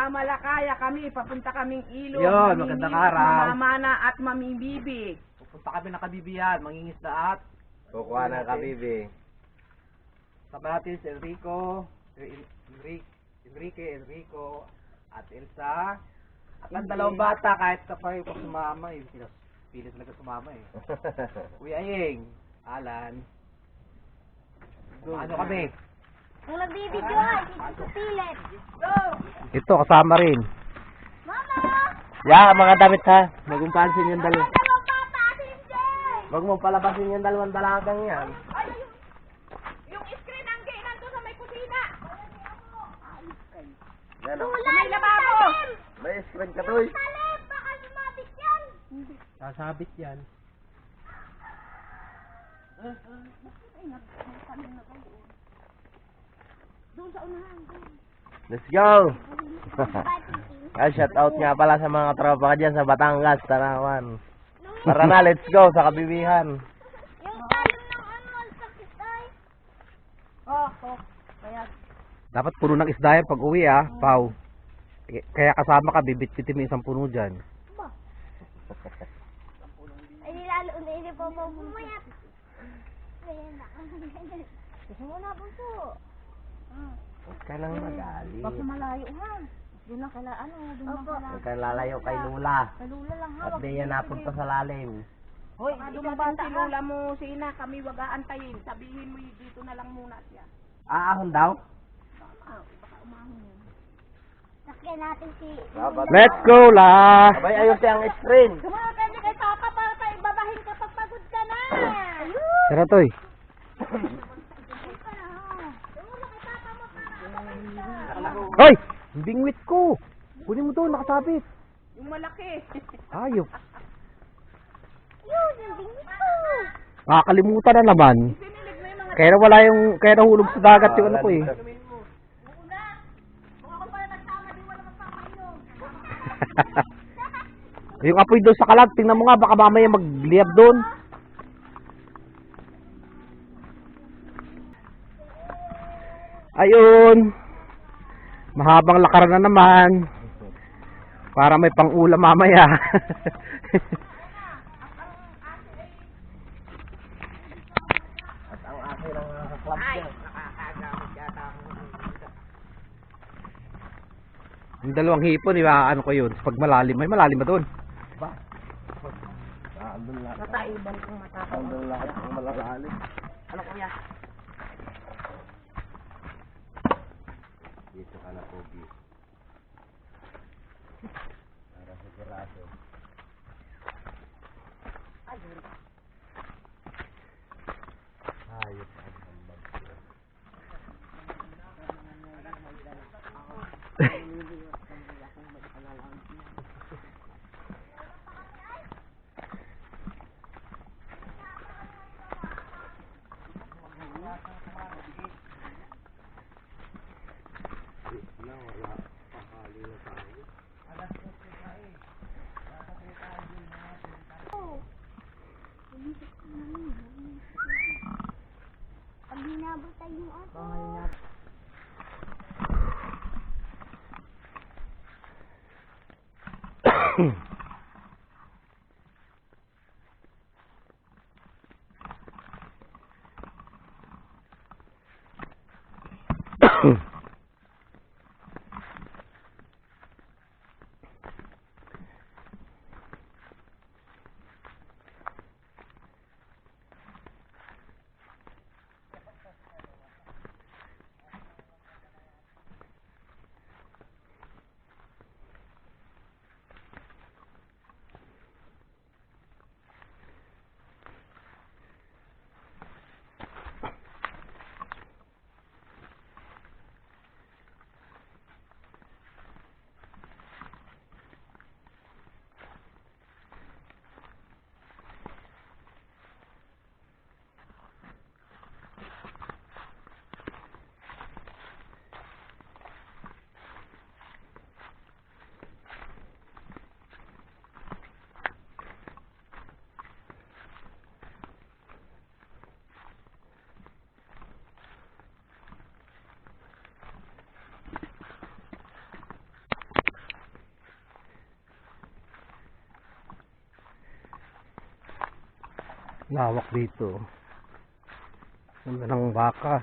Magmamalakaya kami, papunta kaming ilog. Yun, magandang araw. Mamamana at mamibibig. Pupunta kami ng Kabibihan, mangingisda at Kukuha ng kabibi. sama natin si Enrico, Enrico, at Elsa. At ang dalawang bata, kahit kapay pa sumama, pilit talaga sumama eh. Kuya Ayeng, Alan. Ano kami? Ang nagbibidyoan, si Pilit. Ito, kasama rin. Mama! Ya, mga damit ha. Huwag mong pansin yung dalawa. Dalawang bata, hindi! Huwag mong palabasin yung dalawang dalagang yan. Ay, yung screen ang gay nandun sa may kusina. Yan o. Wala May yung lababo. talim! May screen ka to eh. Talim! Baka sumabit yan! Sasabit yan. Doon sa unahan. Let's go! Shout out nga pala sa mga tropa ka dyan sa Batangas, Tarawan. Tara na, let's go sa Kabibihan. Yung talim ng ang sakit ay. Kaya, Dapat puno ng isda yan pag uwi Pau. Kaya kasama ka, bibit-bitin mo isang puno dyan. Ay, nilalo na ini po po pumayat. Ganyan na. Gusto mo na po po. Huwag ka lang magali. Baka malayo ha. Doon lang kala doon lang kala. Huwag ka lalayo kay Lula. Kalula lang ha. At di yan napunta sa lalim. hoy, Baka dumating dumabata si ka. Lola mo, Sina, kami wag aantayin. Sabihin mo dito na lang muna siya. Aahon daw? Sakyan natin si... Let's go la! Sabay ayos ang screen. Kumawa ka niya kay Papa para tayo babahin kapag pagod ka na. Ayun. Tara toy. Hoy! Bingwit ko! Kunin mo to, nakasabit. Yung malaki. Ayop. Yun, yung bingit ko. Nakakalimutan na naman. Sinilig mo yung mga Kaya wala yung, kaya nahulog sa dagat yung ano ko eh. Yung apoy doon sa kalat, tingnan mo nga, baka mamaya magliyab doon. Ayun. Mahabang lakaran na naman. Para may pang-ulam mamaya. At ang akin ang club niya. nakakagamit yata ako. Yung dalawang hipon, ano ko yun? Pag malalim, may malalim ba doon? Ba? Andun lahat. Nataiban kong matakaw. Andun lahat ang malalalim. Ano kuya? Dito ka na, Pogi. Para sigurado. Ayos ang hambag ko. Pag hinabot tayo yung aso. Lawak dito. Ganda ng baka.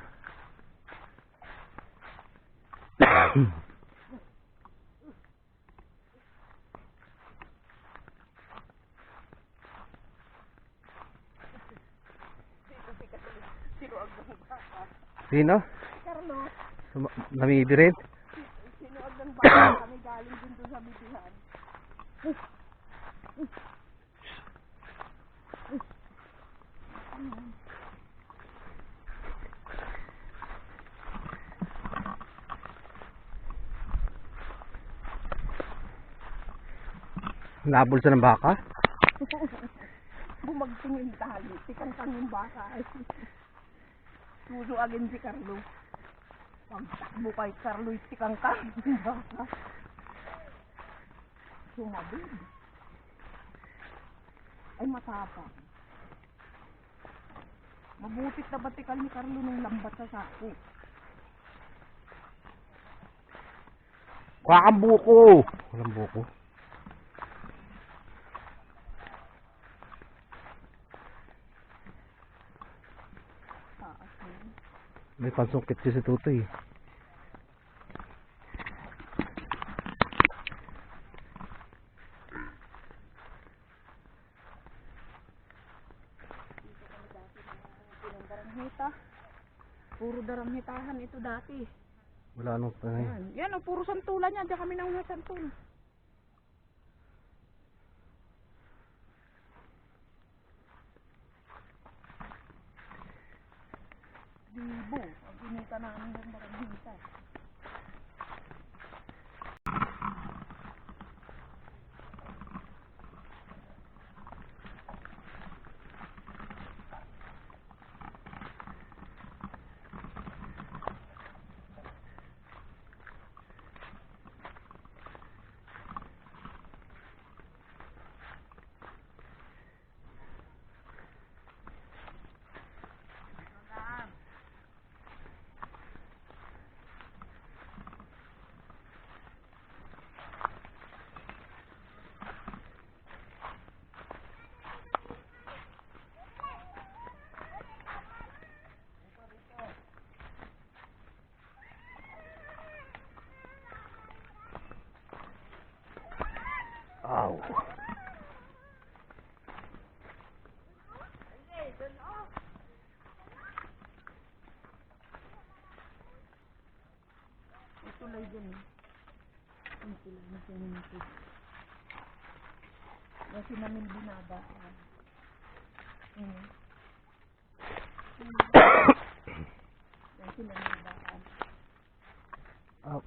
Sino? Carlo, Namibi rin? sinuog ng baka kami galing dun sa bibihan. Nabulsa ng baka? Bumagting yung tali, tikang-tang yung baka. Susuagin si Carlo. Pagtakbo kay Carlo, tikang-tang yung baka. Sumabid. Ay matapang. Mabutit na batikal ni Carlo ng lambat sa sako. Kuha kang buko! Walang buko. May pansungkit siya si Tutoy. Daramhita. Puro daramhitahan ito dati. Wala nung tanay. Yan o, puro santulan yan. Diyan kami nang mga santul. Bibo. Ang pinita namin ng daramhita. Ow. Ito lang dyan eh. Ito lang na sininito. Kasi namin binaba. Kasi namin binabaan. Ow.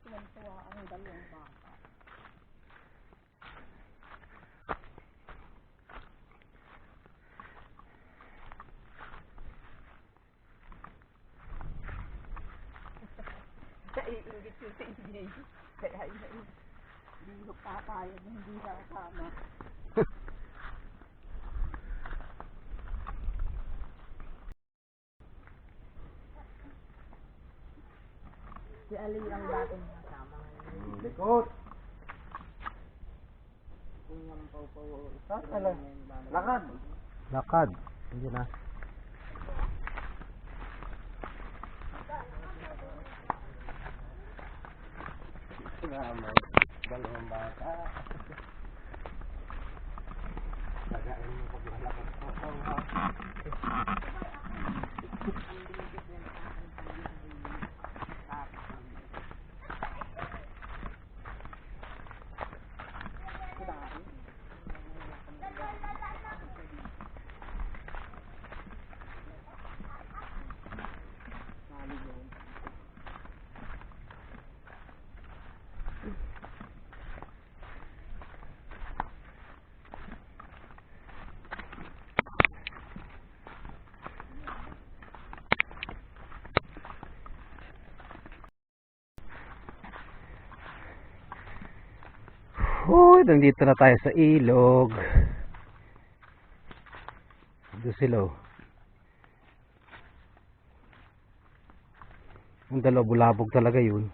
Tuwan-tuwa ang dalawang baka. Naiingit yung sa inyo. Kaya hindi ko papayag na hindi nakasama. Si Ali ang dating kasama. Likod! Lakad! Lakad. Hindi na. Dalawang bata. Lagain mo paglalakad ko. Uy, nandito na tayo sa ilog. Ito sila oh. Ang dalawa bulabog talaga yun.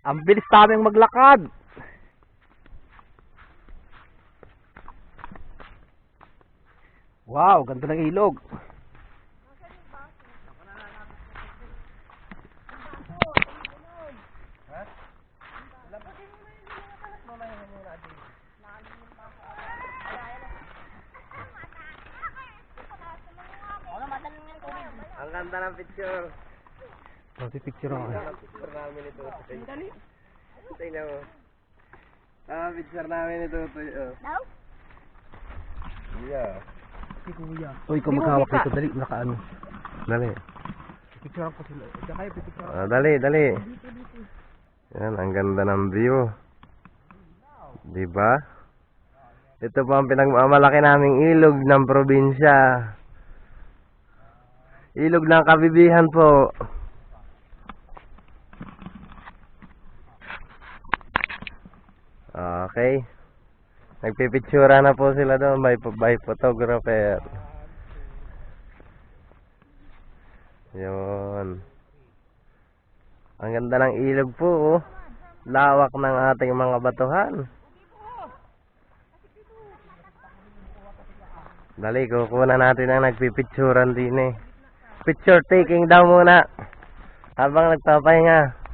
Ang bilis naming maglakad. Wow, ganda ng ilog. Ang ganda ng picture. Kasi picture ako. Picture namin ito. Tingnan mo. Picture namin ito. Daw? Yeah. Uy, kung maghawak ito, dali, nakaano. Dali. Picture ko sila. Diyan kayo, picture. Dali. Yan, ang ganda ng view. Diba? Ito po ang pinagmamalaki naming ilog ng probinsya. Ilog ng Kabibihan po. Okay. Nagpipitsura na po sila doon by photographer. Yun. Ang ganda ng ilog po oh. Lawak ng ating mga batuhan. Dali, kukunan natin ang nagpipitsuran din eh. Picture taking daw muna. Habang nagpapahinga.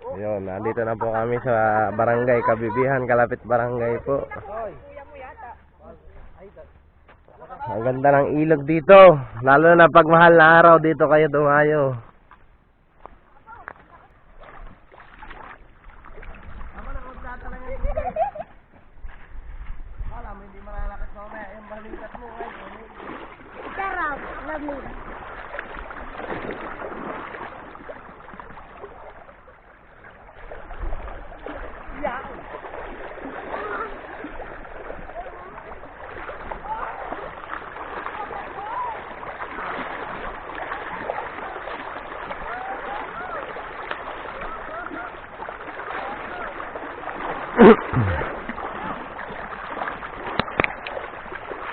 Yun, nandito na po kami sa Barangay Kabibihan, Kalapit Barangay po. Ang ganda ng ilog dito. Lalo na pag mahal na araw, dito kayo dumayo. Sarap, lamig.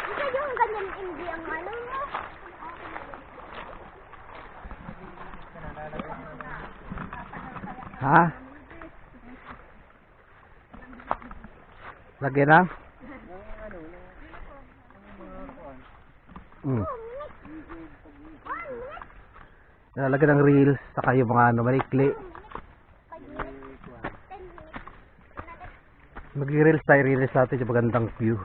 Ito yung ganyan hindi ang ano mo. Ha? Lagyan na? Lalagyan ng reels, saka yung mga ano, malikli. Mag-reels tayo, reels natin yung magandang view.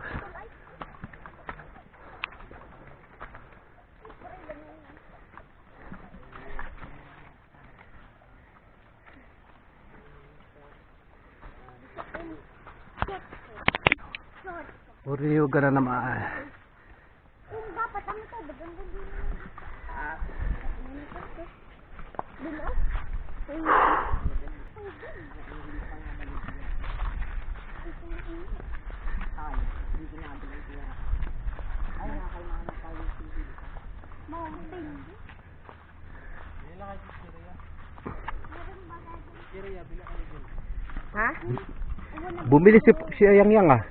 Uriyo ka na naman. Kung dapat ang ito, bagang ganda Dilo? Ha? Bumili si Yang Yang ah.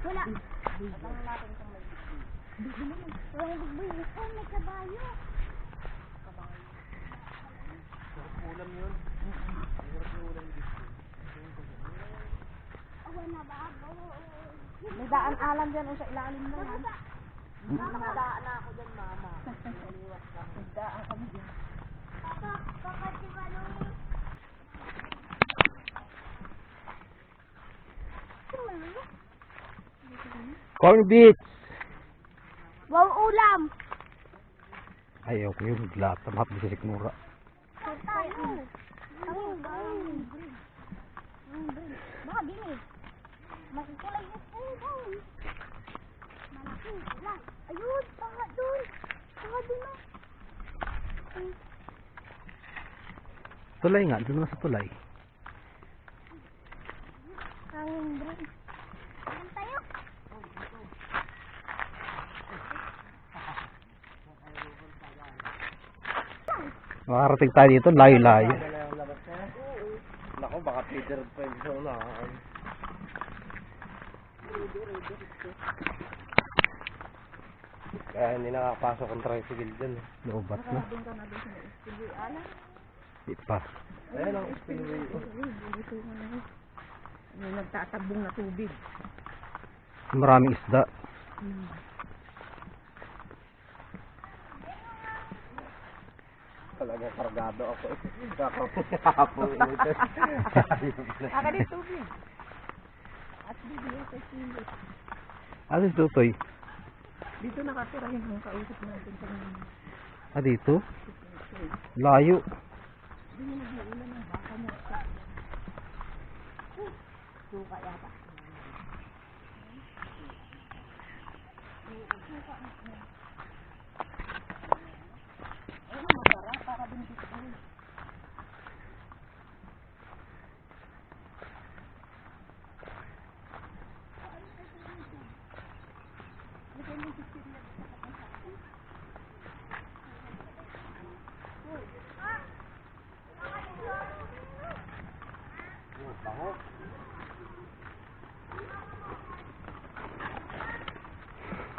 Wala. Walang bigboy. Oh, may kabayo. Ulam yun. Wala ba? May daan alam dyan o sa ilalim mo. Nakadaan na ako dyan, mama. May daan kami dyan. Papa, kakatibalong. Corn beef. Wow, ulam. Ayaw ko yung lahat. Tamap na si Sikmura. Tayo. Baka bini. Makikulay na tayo. Ayun, tanga dun. Tanga dun na. Tulay nga, doon naman sa tulay. Hangin brin. Saan tayo? Makarating tayo dito, layo-layo. Nako, baka Peter pa yung zona. Kaya hindi nakapasok ang tricycle dyan. Loobat na. Doon ka na doon sa Spillway. Ala. Di pa. Ayan ang spillway. Dito mo na yun. May nagtatabong na tubig. Maraming isda. Talaga kargado ako. Kakapong ito. Aka din tubig. At bibigyan sa silo. Ano si Tutoy? Dito nakatira yung kausap natin kanina. Ah, dito? Layo. Hindi mo nag-uulan ng baka mo. Suka yata. Ayun, masarap. Para din dito.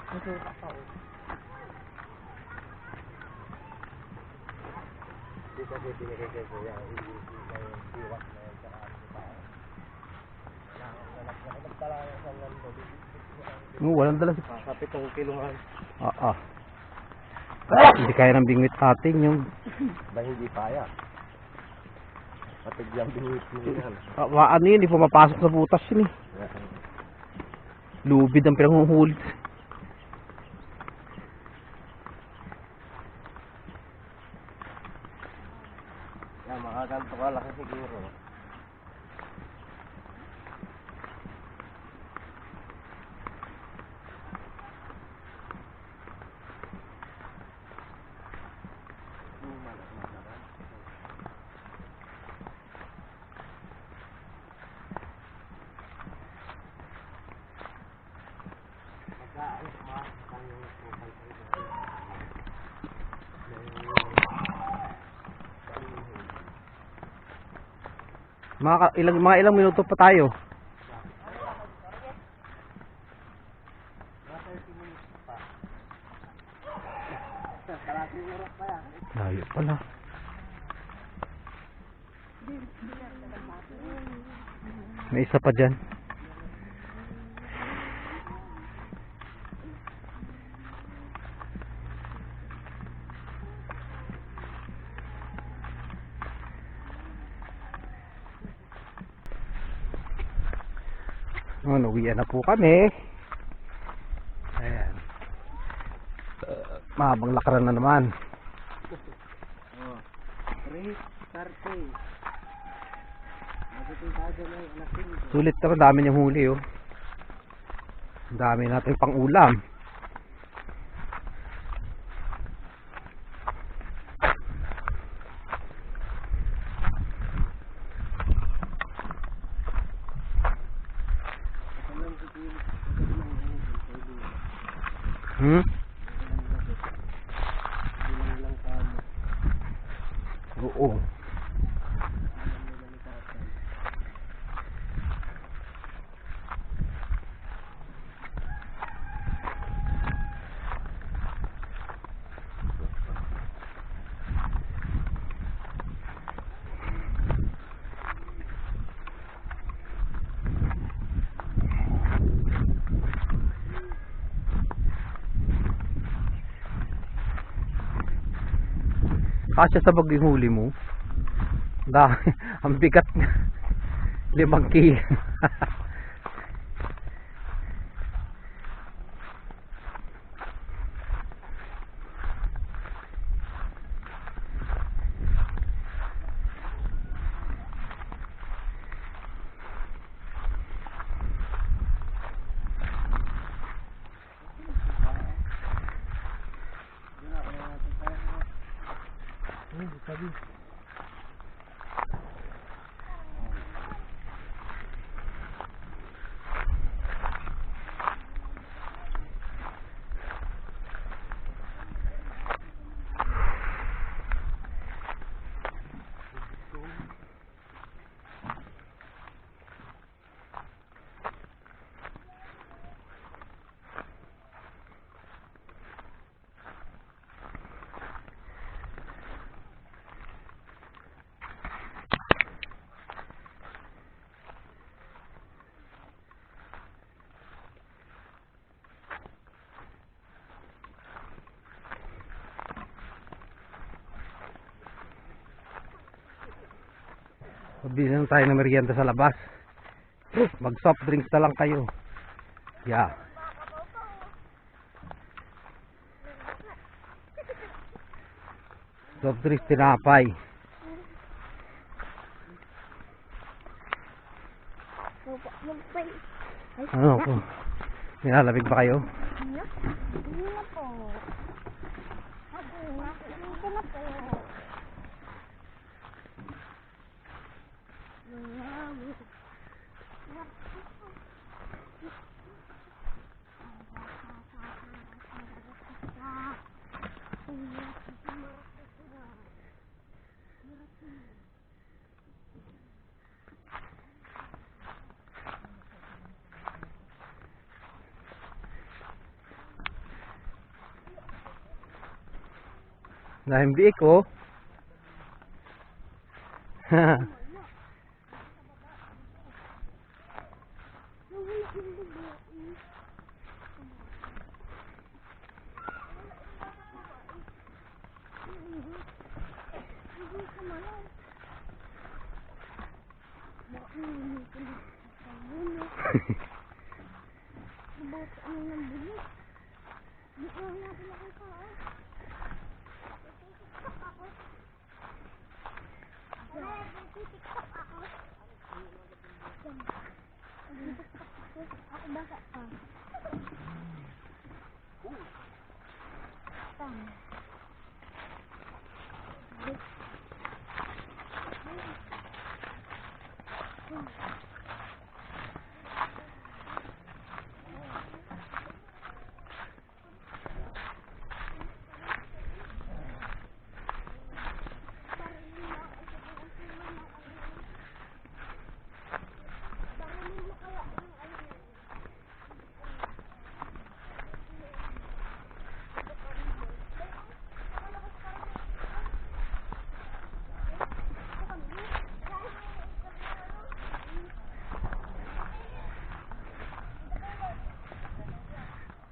Ang suka pa. Hindi kasi binigay kay Kuya. Iwas na yan sa kaso tao. Nagtala ng sangan ko. Walang dala si... Sa 7 kilongan. Ah. Hindi kaya ng bingwit atin yung... Ba hindi kaya. Patig yung bingwit mo yan. Ano yun, hindi pumapasok sa butas yun eh. Lubid ang pinanghuhulit. Yan, makaganto ka laki siguro. Mga ilang minuto pa tayo. Layo pala. May isa pa dyan. Uwian na po kami. Ayan. Mahabang lakaran na naman. Sulit naman, dami niyang huli oh. Dami natin pang ulam. Oo. Kasya sa baging huli mo. Dahil ang bigat na 5 kilo. Pabili tayo ng merienda sa labas. Mag soft drinks na lang kayo. Yeah. Soft drinks, tinapay. Ano po? Nilalamig ba kayo? Hindi na po. Hindi na po. Nahimbiik oh. Ako basa pa.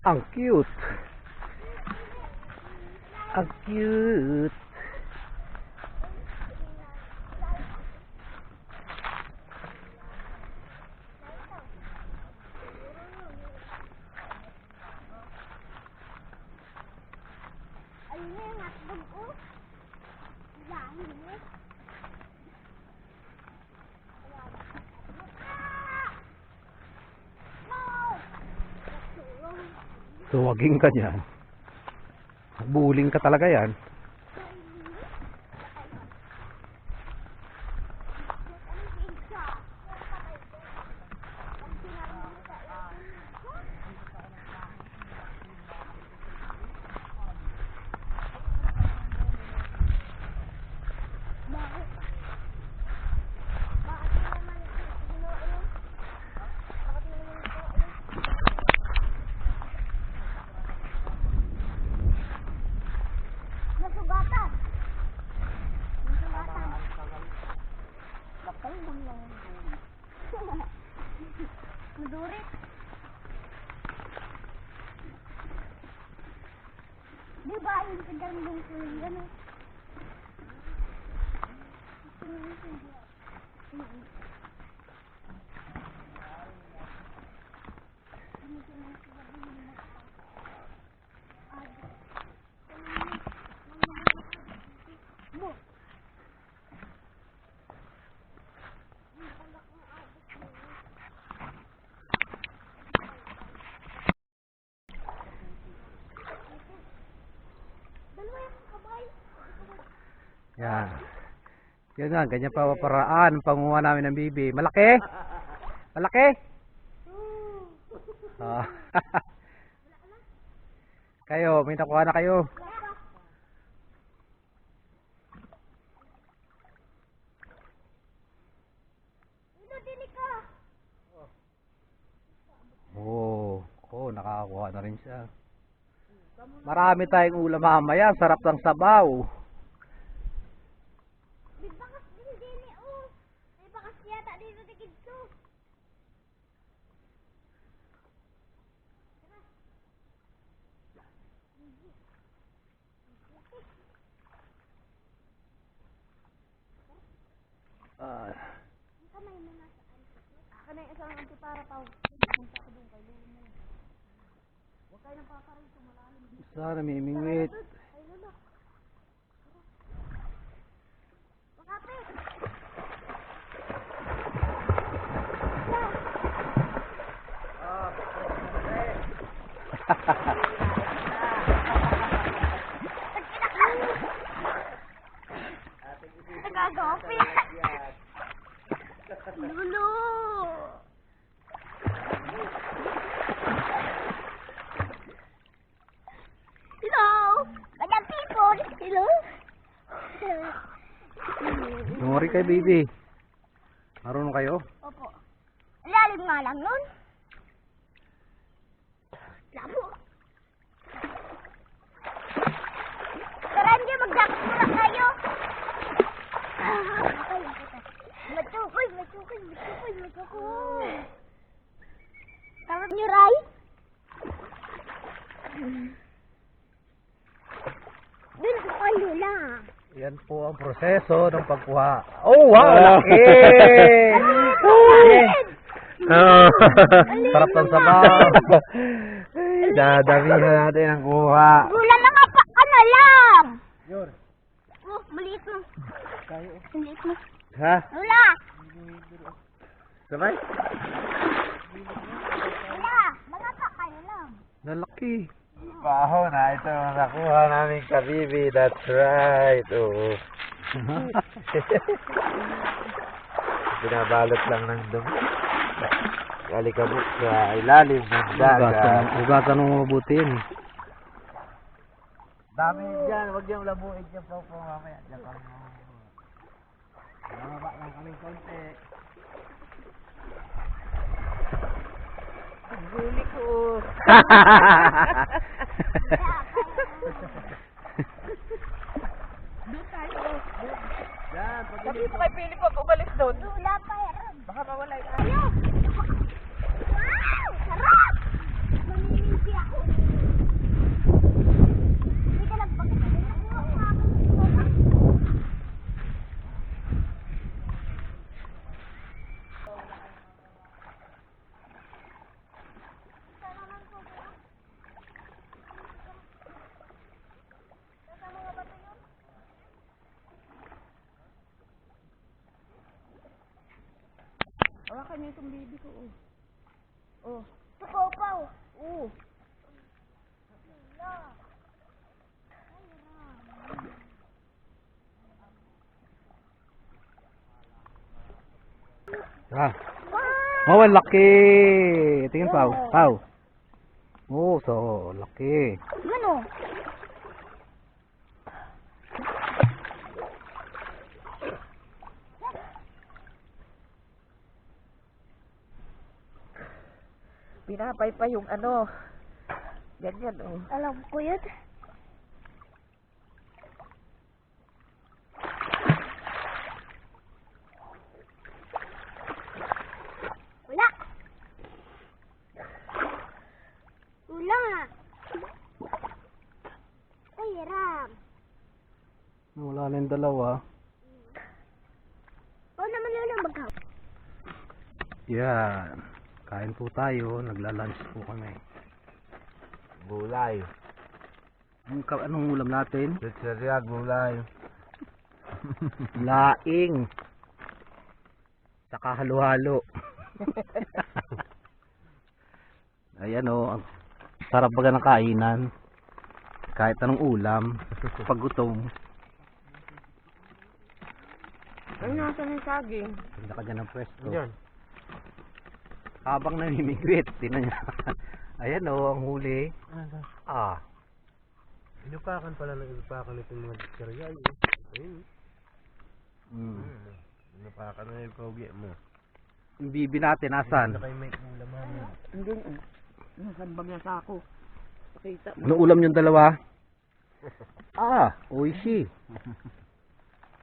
Ang cute. Ang cute. Ayun na yung hotdog ko. Yan. Tuwagin ka niyan. Buling ka talaga yan. Nasugatan. Nasugatan. Lapay lang lang. Madurit. Di ba yung kagandong kuling gano'n? Yan. Yan nga, ganyan pa paraan ang panguha namin ng bibi. Malaki? Malaki? Ah. Kayo, may nakuha na kayo. Oh, nakakakuha na rin siya. Marami tayong ulam mamaya, sarap ng sabaw. May bakas din din eh, oh. May bakas yata dito dikit ko. Ah, Kamay mo na saan. Kana yung isang antipara pa. Punta ko doon kay Lulu. Huwag kayo nang paparito malalim. sana may imingwit. Ay, lolo. Makapit. Nagagapit. Lolo. Hello. Madam people. Hello. Lumari kayo, baby. Marunong kayo? Opo. Lalim nga lang nun. Labo. Tara, hindi mag-jacket muna kayo. Matukoy. Tawag niyo, Ray? Dun po kayo lang. Yan po ang proseso ng pagkuha. Oh, wow! Laki! Oh. Sarap ng sabaw. Dadamihan natin ang kuha. Gulang na nga pa ka na lang. Yun. Oh, maliit mo. Maliit mo. Ha? Lula! Sabay? Lula! Mga pa kayo lang. Nalaki. Baho na. Ito ang nakuha namin kabibi. That's right. Oo. Binabalot lang ng dumi. Alikabok sa ilalim ng dagat. Ugatan mo mabuti yun. Dami dyan. Huwag yung labuin dyan po mamaya. Dyan pa mo. Namaba lang kami konti. Huli ko. Doon tayo. Yan. Sabi mo kay Philip pag umalis doon. Lula pa yan. Baka mawala yung Ayo! Wow! Sarap! Mamimimpi ako. Hindi ka lang pagkakasin. hawakan niyo itong baby ko. Oh. Oh. Tukopaw. Oh. Ah. Oh, ang laki. Tingin, Pau. Pau. Oh, so laki. Gano? Pinapay pa yung ano. Ganyan, oh. Alam ko yun. Wala. Wala nga. Ay, Ram. Wala na yung dalawa. O naman yun ang magaw. Yan. Kain po tayo. Nagla-lunch po kami. Gulay. Anong ulam natin? Chicheria, gulay. Laing. Saka halo-halo. Ayan o. Ang sarap baga ng kainan. Kahit anong ulam. Pag gutom. Ano nasa ng saging? Kanya-kanya ng pwesto. Diyan. Habang namimigwit, tinan niya. Ayan o, ang huli. Ah, Inupakan pala ng inupakan itong mga cereal. Ayun. Inupakan na yung pogi mo. yung bibi natin, asan? Saka yung may ulam mo. Andun eh. Nasaan ba niya sa ako? Pakita mo. Ano ulam yung dalawa? Ah, oishi.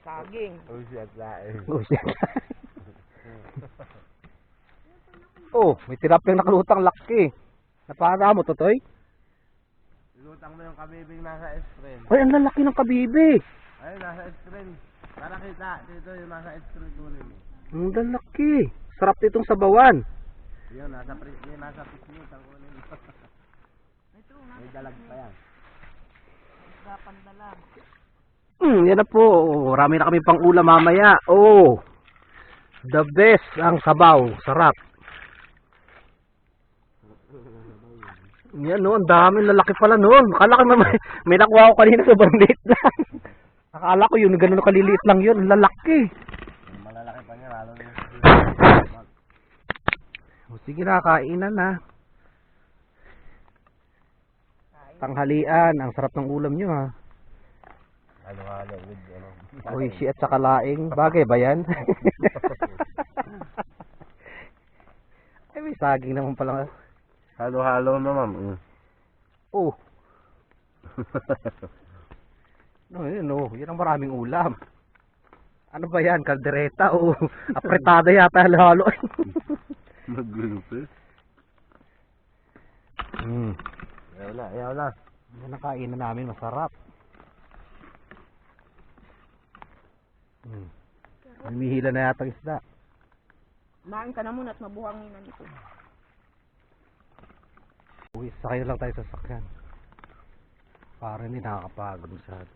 Saging. Usi at laing. Oishi. Oh, may tilapiyang nakalutang laki. Napara mo, Totoy? Ilutang mo yung kabibing nasa screen. Ay, ang lalaki ng kabibi. Ayun, nasa screen. Para kita, dito yung nasa screen tuloy mo. Ang lalaki. Sarap nitong sabawan. Yun, nasa pisnit ang kunin mo. May dalag pa yan. Dapan dala. Yan na po. Marami na kami pang ulam mamaya. Oh, the best ang sabaw. Sarap. Yan no, ang dami lalaki pala noon. Akala ko may nakuha ko kanina sa bandit lang. Akala ko yun, gano'n kaliliit lang yun. Ang lalaki. Yung malalaki pa niya, lalo na O, sige na, kainan na. Tanghalian, ang sarap ng ulam nyo ha. halo-halo with ano. Oishi at saka laing. Bagay ba yan? Ay, may saging naman pala. Halo-halo na ma'am. Oh. No, yun no. Yan ang maraming ulam. Ano ba yan? Kaldereta o apretada yata halo-halo. Naglupe. Ayaw na. Yan ang kainan namin, masarap. Humihila na yata ang isda. Main ka na muna at mabuhangin na nito. Uwi, sakay na lang tayo sa sakyan. Para hindi nakakapagod masyado.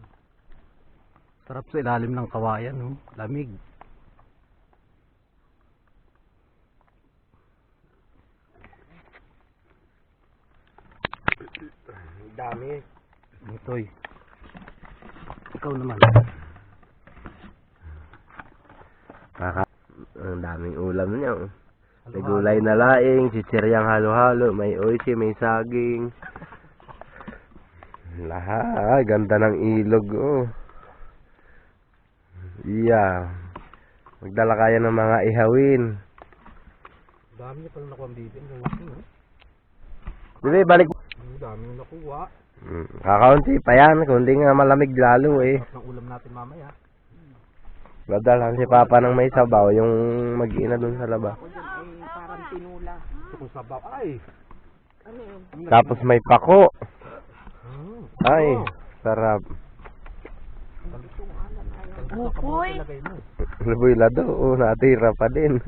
Sarap sa ilalim ng kawayan, no? Lamig. Dami. Itoy. Ikaw naman. Ang daming ulam niya. May gulay na laing, chichiryang halo-halo, may oishi, may saging. Lahat, ganda ng ilog, oh. Yeah. Magdala kaya ng mga ihawin. Dami niya palang nakuha ang bibi. Ang laki, no? Bibi, balik. Ang dami yung nakuha. Kakaunti pa yan, kundi nga malamig lalo eh. Sarap ng ulam natin mamaya. Dadalhan si Papa ng may sabaw, yung mag-ina dun sa laba. Ako dyan ay parang tinula. Ito kung sabaw. Ay! Ano yun? Tapos may pako. Hmm. Ay, sarap. Bukoy! Lubuy lado, oh, natira pa din.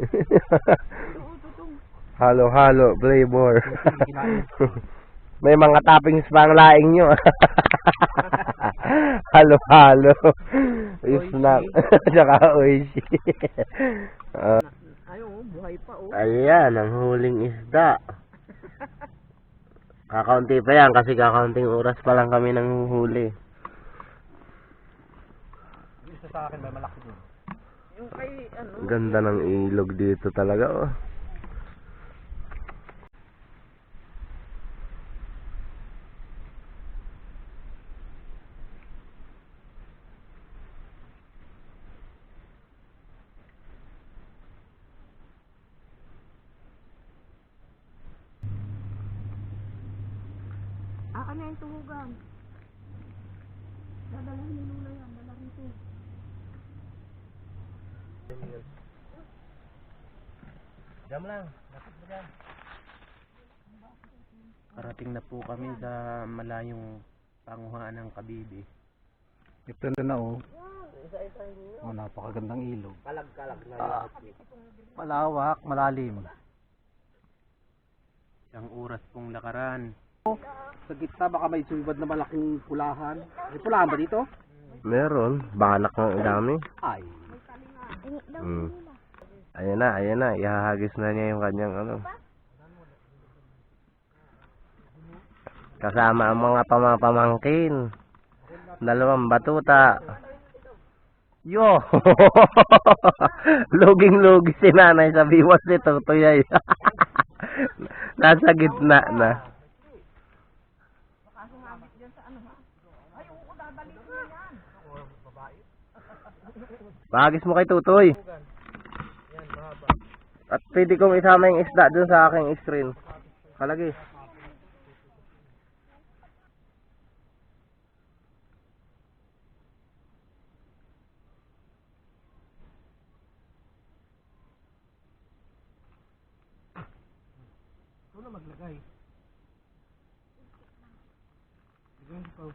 Halo-halo, flavor. May mga toppings pa ang laing nyo. Halo-halo. Snack. Tsaka oishi. Ayun, buhay pa oh. Ayan, ang huling isda. Kakaunti pa yan kasi kakaunting oras pa lang kami nang huli. Isa sa akin may malaki din. Yung kay ano. Ganda ng ilog dito talaga, oh. Aka na yung tumugan. Dadalhin ni Lula yan, dala rito. Diyan lang, lapit mo dyan. Parating na po kami sa malayong panguhaan ng Kabibi. Ito na oh. Oh, napakagandang ilog. Kalag-kalag na Malawak, malalim. Isang oras pong lakaran. Sa gitna baka may sumibad na malaking pulahan. May pulahan ba dito? Meron, banak ng dami. Ay. Ayan na, ihahagis na niya yung kanyang ano. Kasama ang mga pamangkin. 2 batuta. Yo! Luging-lugi si nanay sa biwas nito, tuyay. Nasa gitna na. Bagis mo kay Tutoy. At pwede kong isama yung isda dun sa aking screen. Kalagi. Ito na maglagay. Lagyan ko.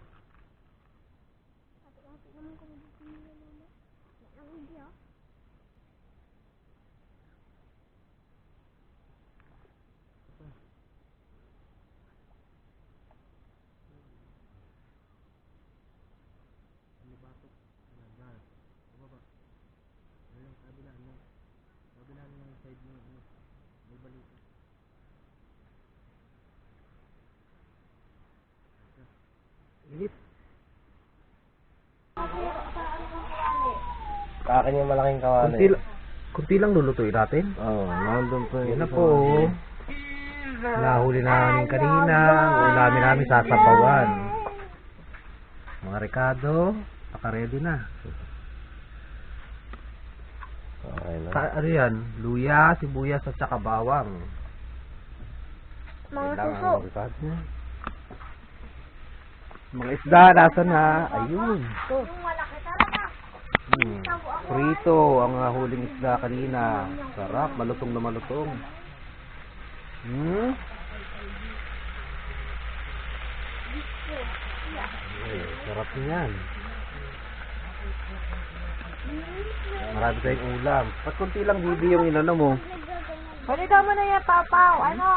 Init. Kakin yung malaking kawali. Kunti lang lulutuin natin. Oo, nandun po Yan na po. Nahuli namin kanina. Ang ulamin namin sasabawan. Mga Ricardo, naka-ready na. Okay na. Ano yan? Luya, sibuyas at saka bawang. Mga Kailangan suso. ang Ricardo niya. Mga isda, nasa na? Ayun. Yung malaki talaga. Prito, ang huling isda kanina. Sarap, malutong na malutong. Ay, sarap niyan. Marami tayong ulam. Ba't kunti lang bibi yung inano mo? Balita mo na yan, Papaw. Ano?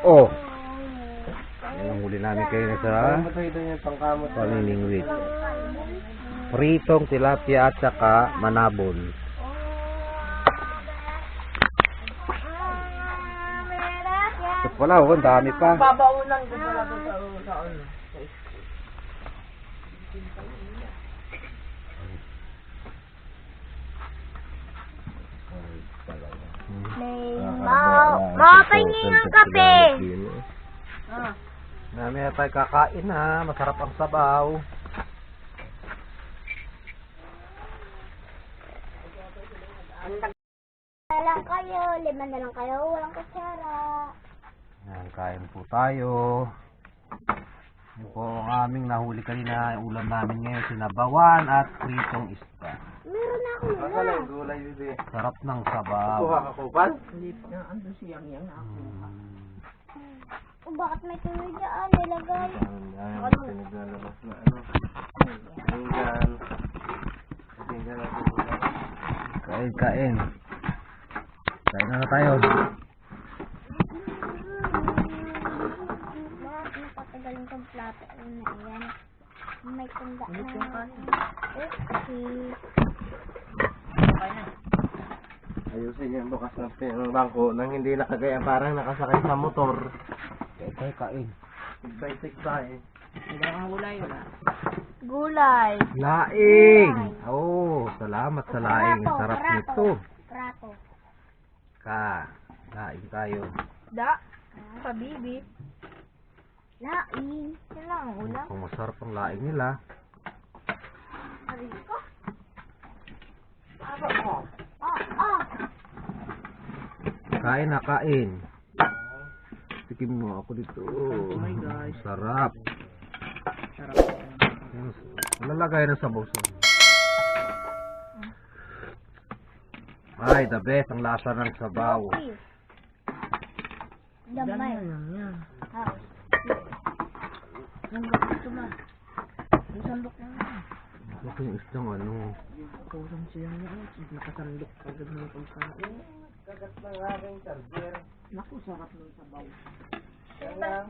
Oh! Yan ang huli namin kayo na sa Ano ba ito yung pangkamot? paniningwit. Pritong tilapia at saka manabon. Ito pala, oh, ang dami pa. Babaunan ko pala doon sa ano. Mga pahingin ng kape. Mamaya tayo kakain ha. Masarap ang sabaw. Na lang kayo, 5 na lang kayo, walang kutsara. Yan, kain po tayo. Yan po ang aming nahuli kanina. Ulam namin ngayon, sinabawan at pritong isda. Meron na ako Akala nila. yung gulay bibi. Sarap ng sabaw. Kuha ka kupal? O bakit may tuloy dyan? Nilagay. Ayaw natin naglalabas na ano. Tinggan. Tinggan natin. Kain, kain. Kain na tayo. Bakit napakagaling kong plato na yan? May tanda na. Okay. Ayusin yung bukas ng bangko nang hindi nakagaya parang nakasakay sa motor. Kain tayo, kain. Tigbay-tigbay. Gulay. Laing! Oh, salamat sa laing. Prato, Sarap prato. nito. Prato. Laing tayo. Da. Sa bibi. Laing. Yan lang ang ulam. Kung masarap ang laing nila. Ariko. Ah. Kain na, kain. Tikim mo ako dito. Oh my God. Sarap. Lalagay na sa boso. Ay, the best ang lasa ng sabaw. Damay. Ha. Nanggap ito ma. Isandok na nga. Ito yung isdang ano. Kurang siya nga. Nakasandok agad ng pagkain. Kagat ng aking charger. Naku, sarap ng sabaw. Yan lang.